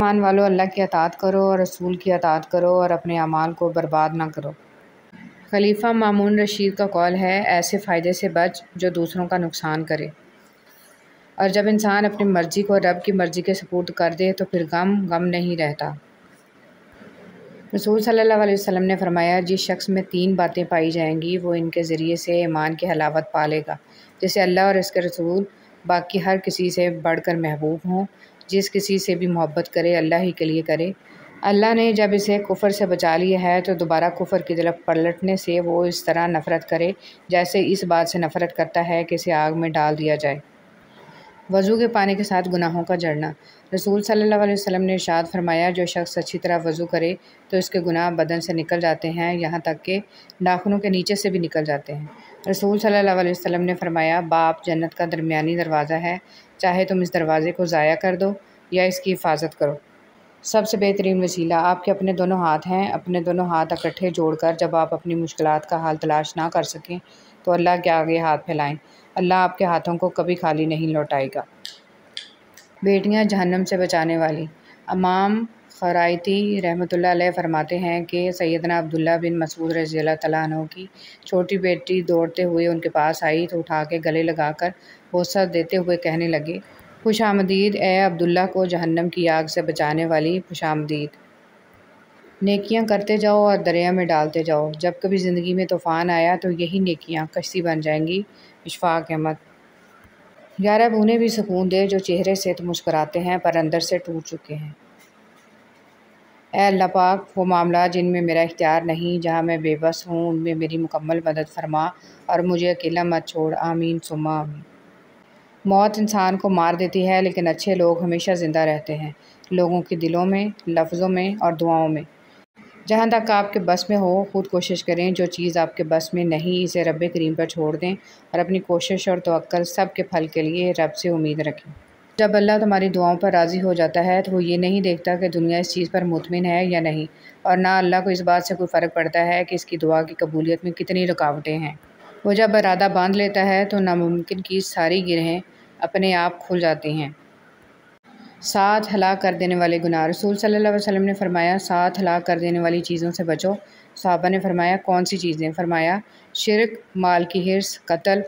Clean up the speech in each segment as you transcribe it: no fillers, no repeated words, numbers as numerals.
ایمان والو، اللہ کی اطاعت کرو اور رسول کی اطاعت کرو اور اپنے اعمال کو برباد نہ کرو۔ خلیفہ مامون رشید کا قول ہے، ایسے فائدے سے بچ جو دوسروں کا نقصان کرے، اور جب انسان اپنی مرضی کو رب کی مرضی کے سپرد کر دے تو پھر غم نہیں رہتا۔ رسول صلی اللہ علیہ وسلم نے فرمایا، جس شخص میں 3 باتیں پائی جائیں گی وہ ان کے ذریعے سے ایمان کی حلاوت پا لے گا، جسے اللہ اور اس کے رسول باقی ہر کسی سے بڑھ کر محبوب ہوں۔ جس کسی سے بھی محبت کرے اللہ ہی کے لیے کرے۔ اللہ نے جب اسے کفر سے بچا لیا ہے تو دوبارہ کفر کی طرف پلٹنے سے وہ اس طرح نفرت کرے جیسے اس بات سے نفرت کرتا ہے کہ اسے آگ میں ڈال دیا جائے۔ وضو کے پانی کے ساتھ گناہوں کا جڑنا۔ رسول صلی اللہ علیہ وسلم نے ارشاد فرمایا، جو شخص اچھی طرح وضو کرے تو اس کے گناہ بدن سے نکل جاتے ہیں، یہاں تک کہ ناخنوں کے نیچے سے بھی نکل جاتے ہیں۔ رسول صلی اللہ علیہ وسلم نے فرمایا، باب جنت کا درمیانی دروازہ ہے، چاہے تم اس دروازے کو ضائع کر دو یا اس کی حفاظت کرو۔ سب سے بہترین وسیلہ آپ کے اپنے دونوں ہاتھ ہیں۔ اپنے دونوں ہاتھ اکٹھے جوڑ کر جب آپ اپنی مشکلات کا حل تلاش نہ کر سکیں تو اللہ کے آگے ہاتھ پھیلائیں، اللہ آپ کے ہاتھوں کو کبھی خالی نہیں لوٹائے گا۔ بیٹیاں جہنم سے بچانے والی۔ امام خرائطی رحمۃ اللہ علیہ فرماتے ہیں کہ سیدنا عبداللہ بن مسعود رضی اللہ تعالیٰ عنہ کی چھوٹی بیٹی دوڑتے ہوئے ان کے پاس آئی تو اٹھا کے گلے لگا کر بوسہ دیتے ہوئے کہنے لگے، خوش آمدید اے عبداللہ کو جہنم کی آگ سے بچانے والی، خوش آمدید۔ نیکیاں کرتے جاؤ اور دریا میں ڈالتے جاؤ، جب کبھی زندگی میں طوفان آیا تو یہی نیکیاں کشتی بن جائیں گی۔ اشفاق احمد۔ یا رب انہیں بھی سکون دے جو چہرے سے تو مسکراتے ہیں پر اندر سے ٹوٹ چکے ہیں۔ اے اللہ پاک، وہ معاملات جن میں میرا اختیار نہیں، جہاں میں بے بس ہوں، ان میں میری مکمل مدد فرما اور مجھے اکیلا مت چھوڑ، آمین ثم آمین۔ موت انسان کو مار دیتی ہے لیکن اچھے لوگ ہمیشہ زندہ رہتے ہیں، لوگوں کے دلوں میں، لفظوں میں اور دعاؤں میں۔ جہاں تک آپ کے بس میں ہو خود کوشش کریں، جو چیز آپ کے بس میں نہیں اسے رب کریم پر چھوڑ دیں اور اپنی کوشش اور توکل سب کے پھل کے لیے رب سے امید رکھیں۔ جب اللہ تمہاری دعاؤں پر راضی ہو جاتا ہے تو وہ یہ نہیں دیکھتا کہ دنیا اس چیز پر مطمئن ہے یا نہیں، اور نہ اللہ کو اس بات سے کوئی فرق پڑتا ہے کہ اس کی دعا کی قبولیت میں کتنی رکاوٹیں ہیں۔ وہ جب ارادہ باندھ لیتا ہے تو ناممکن کی ساری گرہیں اپنے آپ کھل جاتی ہیں۔ 7 ہلاک کر دینے والے گناہ۔ رسول صلی اللہ علیہ وسلم نے فرمایا، 7 ہلاک کر دینے والی چیزوں سے بچو۔ صحابہ نے فرمایا، کون سی چیزیں؟ فرمایا، شرک، مال کی حرص، قتل،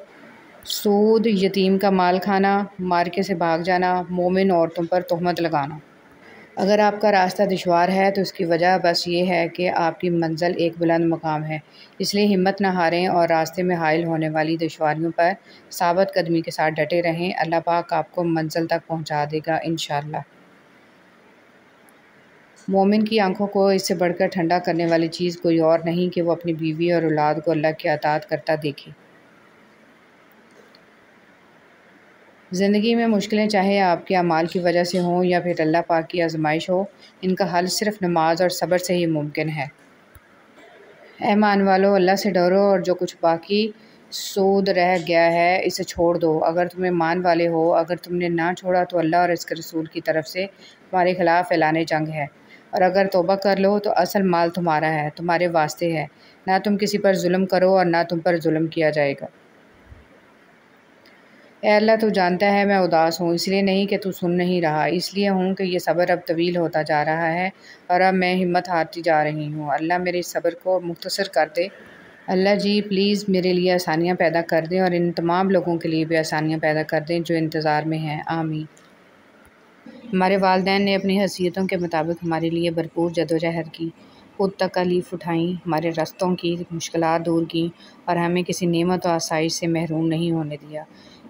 سود، یتیم کا مال کھانا، معرکے سے بھاگ جانا، مومن عورتوں پر تہمت لگانا۔ اگر آپ کا راستہ دشوار ہے تو اس کی وجہ بس یہ ہے کہ آپ کی منزل ایک بلند مقام ہے، اس لیے ہمت نہ ہاریں اور راستے میں حائل ہونے والی دشواریوں پر ثابت قدمی کے ساتھ ڈٹے رہیں۔ اللہ پاک آپ کو منزل تک پہنچا دے گا انشاءاللہ۔ مومن کی آنکھوں کو اس سے بڑھ کر ٹھنڈا کرنے والی چیز کوئی اور نہیں کہ وہ اپنی بیوی اور اولاد کو اللہ کی اطاعت کرتا دیکھے۔ زندگی میں مشکلیں چاہے آپ کے اعمال کی وجہ سے ہوں یا پھر اللہ پاک کی آزمائش ہو، ان کا حل صرف نماز اور صبر سے ہی ممکن ہے۔ اے ایمان والو، اللہ سے ڈرو اور جو کچھ باقی سود رہ گیا ہے اسے چھوڑ دو۔ اگر تم ایمان والے ہو، اگر تم نے نہ چھوڑا تو اللہ اور اس کے رسول کی طرف سے تمہارے خلاف اعلان جنگ ہے، اور اگر توبہ کر لو تو اصل مال تمہارا ہے، تمہارے واسطے ہے، نہ تم کسی پر ظلم کرو اور نہ تم پر ظلم کیا جائے گا۔ اے اللہ، تو جانتا ہے میں اداس ہوں، اس لیے نہیں کہ تو سن نہیں رہا، اس لیے ہوں کہ یہ صبر اب طویل ہوتا جا رہا ہے اور اب میں ہمت ہارتی جا رہی ہوں۔ اللہ میرے اس صبر کو مختصر کر دے۔ اللہ جی پلیز میرے لیے آسانیاں پیدا کر دیں اور ان تمام لوگوں کے لیے بھی آسانیاں پیدا کر دیں جو انتظار میں ہیں، آمین۔ ہمارے والدین نے اپنی حیثیتوں کے مطابق ہمارے لیے بھرپور جدوجہد کی، خود تکالیف اٹھائیں، ہمارے رستوں کی مشکلات دور کیں اور ہمیں کسی نعمت و آسائش سے محروم نہیں ہونے دیا۔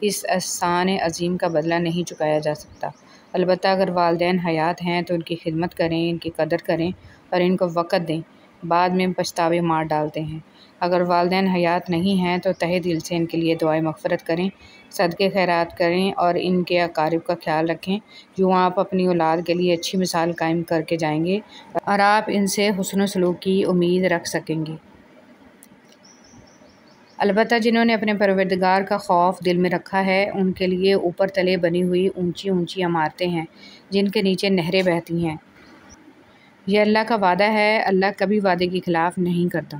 اس احسان عظیم کا بدلہ نہیں چکایا جا سکتا۔ البتہ اگر والدین حیات ہیں تو ان کی خدمت کریں، ان کی قدر کریں اور ان کو وقت دیں، بعد میں پچھتاوے مار ڈالتے ہیں۔ اگر والدین حیات نہیں ہیں تو تہہ دل سے ان کے لیے دعائے مغفرت کریں، صدقے خیرات کریں اور ان کے اقارب کا خیال رکھیں۔ یوں آپ اپنی اولاد کے لیے اچھی مثال قائم کر کے جائیں گے اور آپ ان سے حسن و سلوک کی امید رکھ سکیں گے۔ البتہ جنہوں نے اپنے پروردگار کا خوف دل میں رکھا ہے ان کے لیے اوپر تلے بنی ہوئی اونچی اونچی عمارتیں ہیں جن کے نیچے نہریں بہتی ہیں۔ یہ اللہ کا وعدہ ہے، اللہ کبھی وعدے کی خلاف نہیں کرتا۔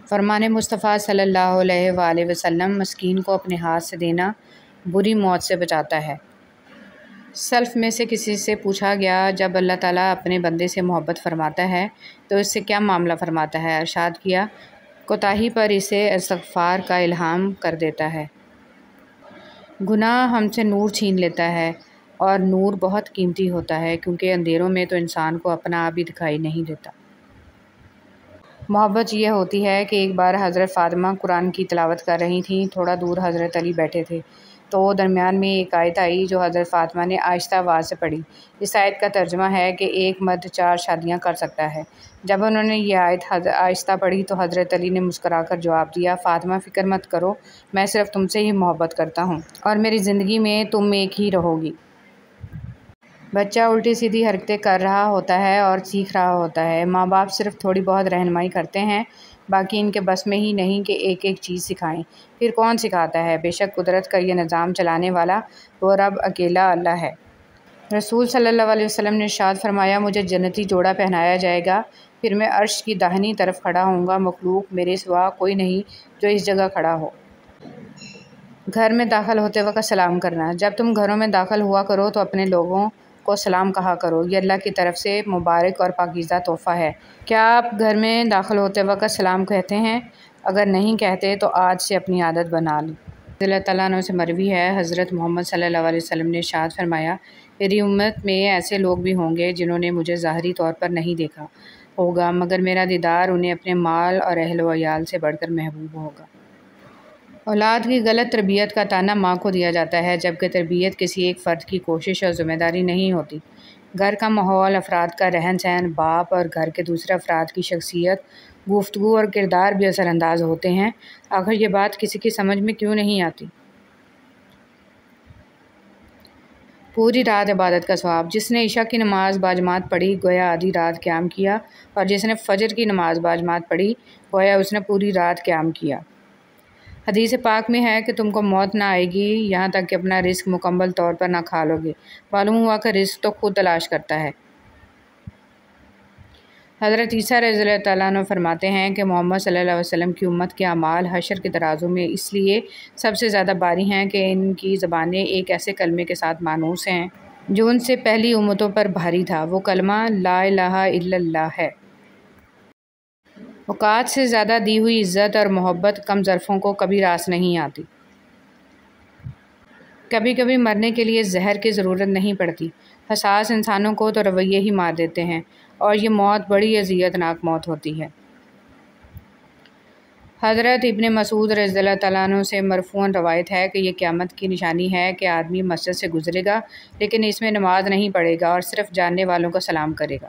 فرمان مصطفیٰ صلی اللہ علیہ وآلہ وسلم، مسکین کو اپنے ہاتھ سے دینا بری موت سے بچاتا ہے۔ سلف میں سے کسی سے پوچھا گیا، جب اللہ تعالیٰ اپنے بندے سے محبت فرماتا ہے تو اس سے کیا معاملہ فرماتا ہے؟ ارشاد کیا، کوتاہی پر اسے استغفار کا الہام کر دیتا ہے۔ گناہ ہم سے نور چھین لیتا ہے، اور نور بہت قیمتی ہوتا ہے کیونکہ اندھیروں میں تو انسان کو اپنا آپ ہی دکھائی نہیں دیتا۔ محبت یہ ہوتی ہے کہ ایک بار حضرت فاطمہ قرآن کی تلاوت کر رہی تھیں، تھوڑا دور حضرت علی بیٹھے تھے، تو درمیان میں ایک آیت آئی جو حضرت فاطمہ نے آہستہ آواز سے پڑھی۔ اس آیت کا ترجمہ ہے کہ ایک مرد 4 شادیاں کر سکتا ہے۔ جب انہوں نے یہ آیت آہستہ پڑھی تو حضرت علی نے مسکرا کر جواب دیا، فاطمہ فکر مت کرو، میں صرف تم سے ہی محبت کرتا ہوں اور میری زندگی میں تم ایک ہی رہو گی۔ بچہ الٹی سیدھی حرکتیں کر رہا ہوتا ہے اور سیکھ رہا ہوتا ہے، ماں باپ صرف تھوڑی بہت رہنمائی کرتے ہیں، باقی ان کے بس میں ہی نہیں کہ ایک ایک چیز سکھائیں۔ پھر کون سکھاتا ہے؟ بے شک قدرت کا یہ نظام چلانے والا وہ رب اکیلا اللہ ہے۔ رسول صلی اللہ علیہ وسلم نے ارشاد فرمایا، مجھے جنتی جوڑا پہنایا جائے گا، پھر میں عرش کی داہنی طرف کھڑا ہوں گا، مخلوق میرے سوا کوئی نہیں جو اس جگہ کھڑا ہو۔ گھر میں داخل ہوتے وقت سلام کرنا۔ جب تم گھروں میں داخل ہوا کرو تو اپنے لوگوں کو سلام کہا کرو، یہ اللہ کی طرف سے مبارک اور پاکیزہ تحفہ ہے۔ کیا آپ گھر میں داخل ہوتے وقت سلام کہتے ہیں؟ اگر نہیں کہتے تو آج سے اپنی عادت بنا لیں۔ رضی اللہ تعالیٰ عنہ سے مروی ہے، حضرت محمد صلی اللہ علیہ وسلم نے ارشاد فرمایا، میری امت میں ایسے لوگ بھی ہوں گے جنہوں نے مجھے ظاہری طور پر نہیں دیکھا ہوگا، مگر میرا دیدار انہیں اپنے مال اور اہل و عیال سے بڑھ کر محبوب ہوگا۔ اولاد کی غلط تربیت کا طعنہ ماں کو دیا جاتا ہے، جبکہ تربیت کسی ایک فرد کی کوشش اور ذمہ داری نہیں ہوتی۔ گھر کا ماحول، افراد کا رہن سہن، باپ اور گھر کے دوسرے افراد کی شخصیت، گفتگو اور کردار بھی اثر انداز ہوتے ہیں۔ آخر یہ بات کسی کی سمجھ میں کیوں نہیں آتی؟ پوری رات عبادت کا ثواب۔ جس نے عشاء کی نماز باجماعت پڑھی گویا آدھی رات قیام کیا، اور جس نے فجر کی نماز باجماعت پڑھی گویا اس نے پوری رات قیام کیا۔ حدیث پاک میں ہے کہ تم کو موت نہ آئے گی یہاں تک کہ اپنا رزق مکمل طور پر نہ کھا لو گے۔ معلوم ہوا کہ رزق تو خود تلاش کرتا ہے۔ حضرت عیسیٰ رضی اللہ تعالیٰ عنہ فرماتے ہیں کہ محمد صلی اللہ علیہ وسلم کی امت کے اعمال حشر کے ترازو میں اس لیے سب سے زیادہ باری ہیں کہ ان کی زبانیں ایک ایسے کلمے کے ساتھ مانوس ہیں جو ان سے پہلی امتوں پر بھاری تھا۔ وہ کلمہ لا الہ الا اللہ ہے۔ اوقات سے زیادہ دی ہوئی عزت اور محبت کم ظرفوں کو کبھی راس نہیں آتی۔ کبھی کبھی مرنے کے لیے زہر کی ضرورت نہیں پڑتی، حساس انسانوں کو تو رویے ہی مار دیتے ہیں، اور یہ موت بڑی اذیت ناک موت ہوتی ہے۔ حضرت ابن مسعود رضی اللہ تعالیٰ عنہ سے مرفوعاً روایت ہے کہ یہ قیامت کی نشانی ہے کہ آدمی مسجد سے گزرے گا لیکن اس میں نماز نہیں پڑھے گا اور صرف جاننے والوں کو سلام کرے گا۔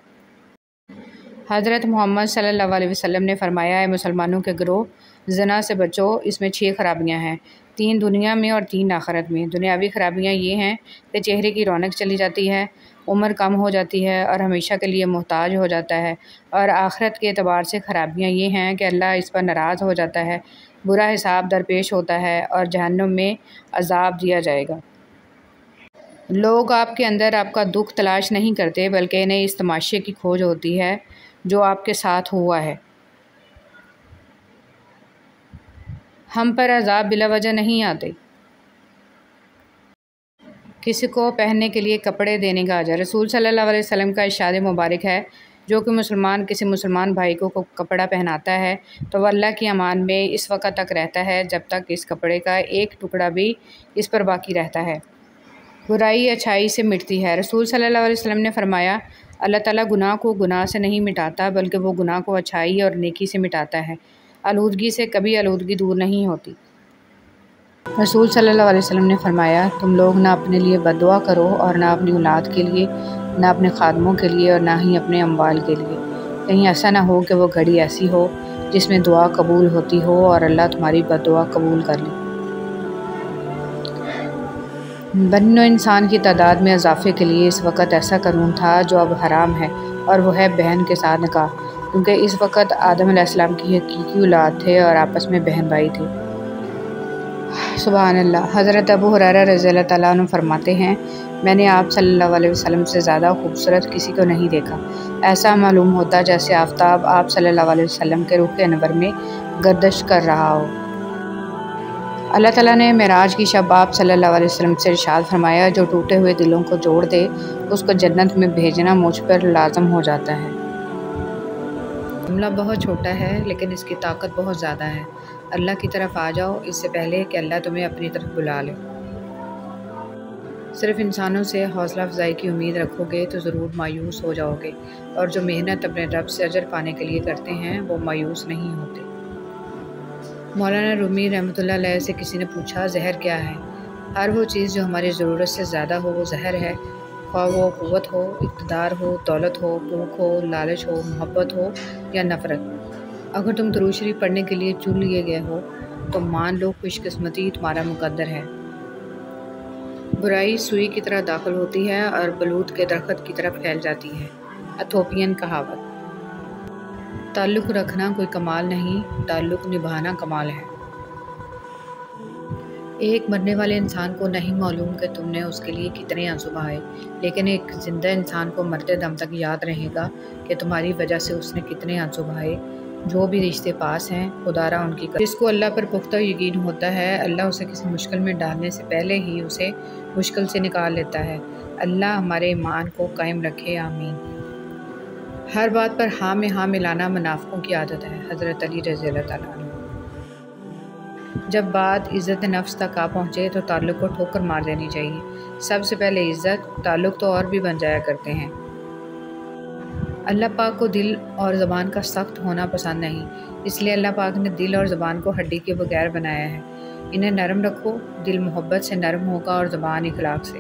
حضرت محمد صلی اللہ علیہ وسلم نے فرمایا، اے مسلمانوں کے گروہ، زنا سے بچو، اس میں 6 خرابیاں ہیں، 3 دنیا میں اور 3 آخرت میں۔ دنیاوی خرابیاں یہ ہیں کہ چہرے کی رونق چلی جاتی ہے، عمر کم ہو جاتی ہے اور ہمیشہ کے لیے محتاج ہو جاتا ہے، اور آخرت کے اعتبار سے خرابیاں یہ ہیں کہ اللہ اس پر ناراض ہو جاتا ہے، برا حساب درپیش ہوتا ہے اور جہنم میں عذاب دیا جائے گا۔ لوگ آپ کے اندر آپ کا دکھ تلاش نہیں کرتے بلکہ انہیں اس تماشے کی کھوج ہوتی ہے جو آپ کے ساتھ ہوا ہے۔ ہم پر عذاب بلا وجہ نہیں آتے۔ کسی کو پہننے کے لیے کپڑے دینے کا اجر۔ رسول صلی اللہ علیہ وسلم کا ارشاد مبارک ہے، جو کہ مسلمان کسی مسلمان بھائی کو کپڑا پہناتا ہے تو وہ اللہ کی امان میں اس وقت تک رہتا ہے جب تک اس کپڑے کا ایک ٹکڑا بھی اس پر باقی رہتا ہے۔ برائی اچھائی سے مٹتی ہے۔ رسول صلی اللہ علیہ وسلم نے فرمایا، اللہ تعالیٰ گناہ کو گناہ سے نہیں مٹاتا بلکہ وہ گناہ کو اچھائی اور نیکی سے مٹاتا ہے۔ آلودگی سے کبھی آلودگی دور نہیں ہوتی۔ رسول صلی اللہ علیہ وسلم نے فرمایا، تم لوگ نہ اپنے لیے بد دعا کرو اور نہ اپنی اولاد کے لیے، نہ اپنے خادموں کے لیے اور نہ ہی اپنے اموال کے لیے، کہیں ایسا نہ ہو کہ وہ گھڑی ایسی ہو جس میں دعا قبول ہوتی ہو اور اللہ تمہاری بد دعا قبول کر لے۔ بنی نوع انسان کی تعداد میں اضافے کے لیے اس وقت ایسا قانون تھا جو اب حرام ہے، اور وہ ہے بہن کے ساتھ نکاح، کیونکہ اس وقت آدم علیہ السلام کی حقیقی اولاد تھے اور آپس میں بہن بھائی تھے۔ سبحان اللہ۔ حضرت ابو ہریرہ رضی اللہ تعالیٰ عنہ فرماتے ہیں، میں نے آپ صلی اللہ علیہ وسلم سے زیادہ خوبصورت کسی کو نہیں دیکھا، ایسا معلوم ہوتا جیسے آفتاب آپ صلی اللہ علیہ وسلم کے رخ انور میں گردش کر رہا ہو۔ اللہ تعالیٰ نے معراج کی شب آپ صلی اللہ علیہ وسلم سے ارشاد فرمایا، جو ٹوٹے ہوئے دلوں کو جوڑ دے اس کو جنت میں بھیجنا مجھ پر لازم ہو جاتا ہے۔ معاملہ بہت چھوٹا ہے لیکن اس کی طاقت بہت زیادہ ہے۔ اللہ کی طرف آ جاؤ اس سے پہلے کہ اللہ تمہیں اپنی طرف بلا لے۔ صرف انسانوں سے حوصلہ افزائی کی امید رکھو گے تو ضرور مایوس ہو جاؤ گے، اور جو محنت اپنے رب سے اجر پانے کے لیے کرتے ہیں وہ مایوس نہیں ہوتے۔ مولانا رومی رحمۃ اللہ علیہ سے کسی نے پوچھا، زہر کیا ہے؟ ہر وہ چیز جو ہماری ضرورت سے زیادہ ہو وہ زہر ہے، خواہ وہ قوت ہو، اقتدار ہو، دولت ہو، بھوک ہو، لالچ ہو، محبت ہو یا نفرت۔ اگر تم درود شریف پڑھنے کے لیے چن لیے گئے ہو تو مان لو خوش قسمتی تمہارا مقدر ہے۔ برائی سوئی کی طرح داخل ہوتی ہے اور بلوط کے درخت کی طرف پھیل جاتی ہے۔ ایتھوپین کہاوت۔ تعلق رکھنا کوئی کمال نہیں، تعلق نبھانا کمال ہے۔ ایک مرنے والے انسان کو نہیں معلوم کہ تم نے اس کے لیے کتنے آنسو بہائے، لیکن ایک زندہ انسان کو مرتے دم تک یاد رہے گا کہ تمہاری وجہ سے اس نے کتنے آنسو بہائے۔ جو بھی رشتے پاس ہیں خدا را ان کی جس کو اللہ پر پختہ یقین ہوتا ہے، اللہ اسے کسی مشکل میں ڈالنے سے پہلے ہی اسے مشکل سے نکال لیتا ہے۔ اللہ ہمارے ایمان کو قائم رکھے، آمین۔ ہر بات پر ہاں میں ہاں ملانا منافقوں کی عادت ہے، حضرت علی رضی اللہ تعالیٰ عنہ۔ جب بات عزت نفس تک آ پہنچے تو تعلق کو ٹھوکر مار دینی چاہیے۔ سب سے پہلے عزت، تعلق تو اور بھی بن جایا کرتے ہیں۔ اللہ پاک کو دل اور زبان کا سخت ہونا پسند نہیں، اس لیے اللہ پاک نے دل اور زبان کو ہڈی کے بغیر بنایا ہے۔ انہیں نرم رکھو، دل محبت سے نرم ہوگا اور زبان اخلاق سے۔